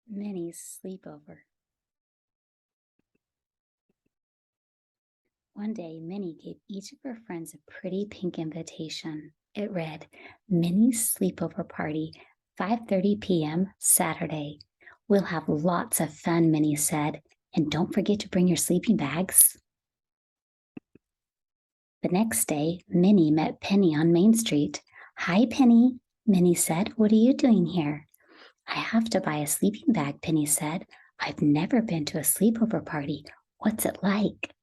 Minnie's sleepover. One day, Minnie gave each of her friends a pretty pink invitation. It read, Minnie's sleepover party, 5:30 p.m. Saturday. We'll have lots of fun, Minnie said, and don't forget to bring your sleeping bags. The next day, Minnie met Penny on Main Street. Hi, Penny, Minnie said. What are you doing here? I have to buy a sleeping bag, Penny said. I've never been to a sleepover party. What's it like?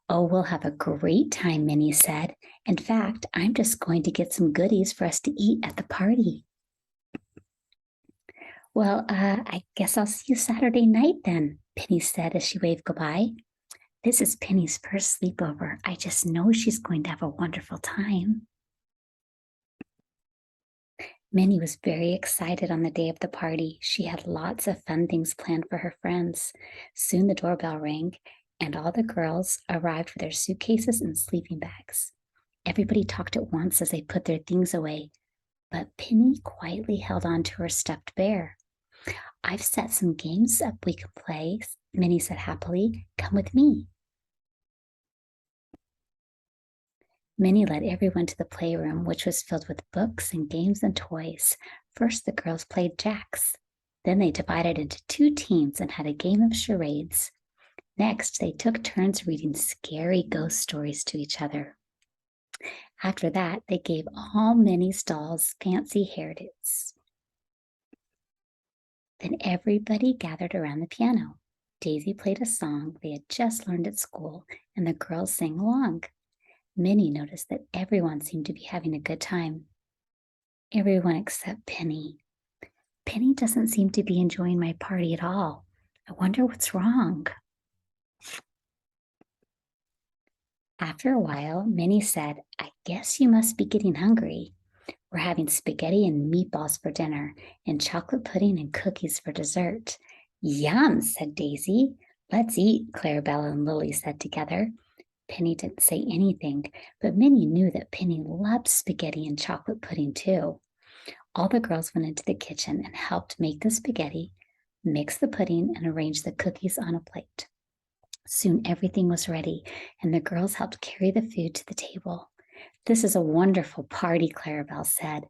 Oh, we'll have a great time, Minnie said. In fact, I'm just going to get some goodies for us to eat at the party. Well, I guess I'll see you Saturday night then, Penny said as she waved goodbye. This is Penny's first sleepover. I just know she's going to have a wonderful time. Minnie was very excited on the day of the party. She had lots of fun things planned for her friends. Soon the doorbell rang, and all the girls arrived with their suitcases and sleeping bags. Everybody talked at once as they put their things away, but Penny quietly held on to her stuffed bear. I've set some games up we can play, Minnie said happily. Come with me. Minnie led everyone to the playroom, which was filled with books and games and toys. First, the girls played jacks. Then they divided into two teams and had a game of charades. Next, they took turns reading scary ghost stories to each other. After that, they gave all Minnie's dolls fancy hairdos. Then everybody gathered around the piano. Daisy played a song they had just learned at school, and the girls sang along. Minnie noticed that everyone seemed to be having a good time. Everyone except Penny. Penny doesn't seem to be enjoying my party at all. I wonder what's wrong. After a while, Minnie said, I guess you must be getting hungry. We're having spaghetti and meatballs for dinner, and chocolate pudding and cookies for dessert. Yum, said Daisy. Let's eat, Clarabelle and Lily said together. Penny didn't say anything, but Minnie knew that Penny loved spaghetti and chocolate pudding too. All the girls went into the kitchen and helped make the spaghetti, mix the pudding, and arrange the cookies on a plate. Soon everything was ready, and the girls helped carry the food to the table. This is a wonderful party, Clarabelle said.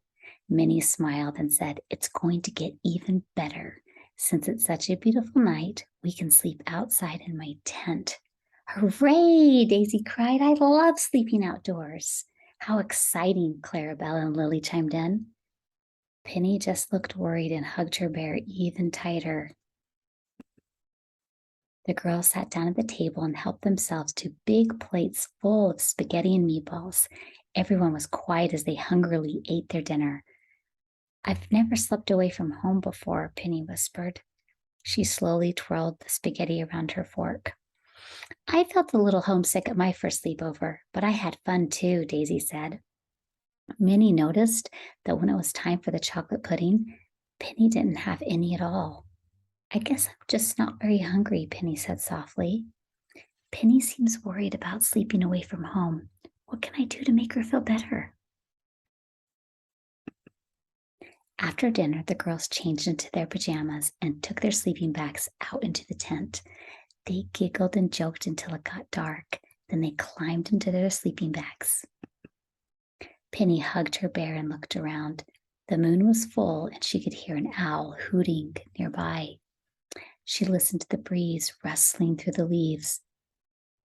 Minnie smiled and said, It's going to get even better. Since it's such a beautiful night, we can sleep outside in my tent. Hooray, Daisy cried. I love sleeping outdoors. How exciting, Clarabelle and Lily chimed in. Penny just looked worried and hugged her bear even tighter. The girls sat down at the table and helped themselves to big plates full of spaghetti and meatballs. Everyone was quiet as they hungrily ate their dinner. I've never slept away from home before, Penny whispered. She slowly twirled the spaghetti around her fork. I felt a little homesick at my first sleepover, but I had fun too, Daisy said. Minnie noticed that when it was time for the chocolate pudding, Penny didn't have any at all. I guess I'm just not very hungry, Penny said softly. Penny seems worried about sleeping away from home. What can I do to make her feel better? After dinner, the girls changed into their pajamas and took their sleeping bags out into the tent. They giggled and joked until it got dark. Then they climbed into their sleeping bags. Penny hugged her bear and looked around. The moon was full and she could hear an owl hooting nearby. She listened to the breeze rustling through the leaves.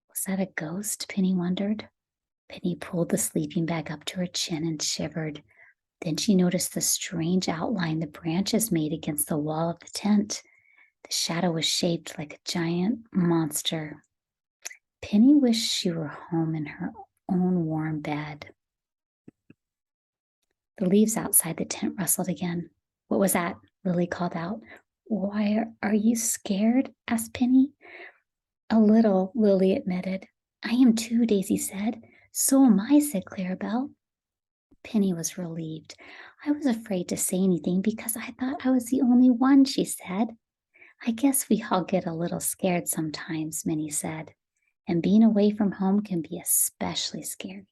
Was that a ghost? Penny wondered. Penny pulled the sleeping bag up to her chin and shivered. Then she noticed the strange outline the branches made against the wall of the tent. The shadow was shaped like a giant monster. Penny wished she were home in her own warm bed. The leaves outside the tent rustled again. What was that? Lily called out. Why are you scared? Asked Penny. A little, Lily admitted. I am too, Daisy said. So am I, said Clarabelle. Penny was relieved. I was afraid to say anything because I thought I was the only one, she said. I guess we all get a little scared sometimes, Minnie said. And being away from home can be especially scary.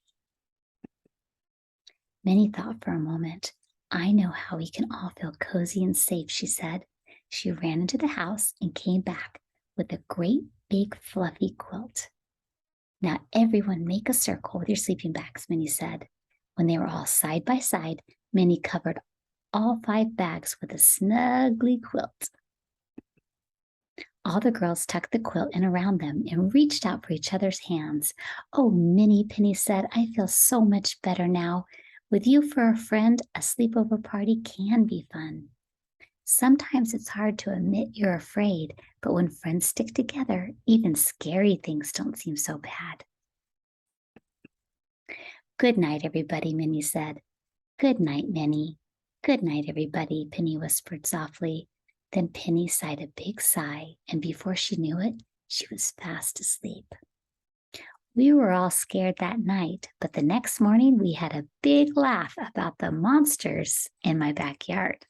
Minnie thought for a moment. I know how we can all feel cozy and safe, she said. She ran into the house and came back with a great big fluffy quilt. Now, everyone make a circle with your sleeping bags, Minnie said. When they were all side by side, Minnie covered all 5 bags with a snuggly quilt. All the girls tucked the quilt in around them and reached out for each other's hands. Oh, Minnie, Penny said, I feel so much better now. With you for a friend, a sleepover party can be fun. Sometimes it's hard to admit you're afraid, but when friends stick together, even scary things don't seem so bad. Good night, everybody, Minnie said. Good night, Minnie. Good night, everybody, Penny whispered softly. Then Penny sighed a big sigh, and before she knew it, she was fast asleep. We were all scared that night, but the next morning we had a big laugh about the monsters in my backyard.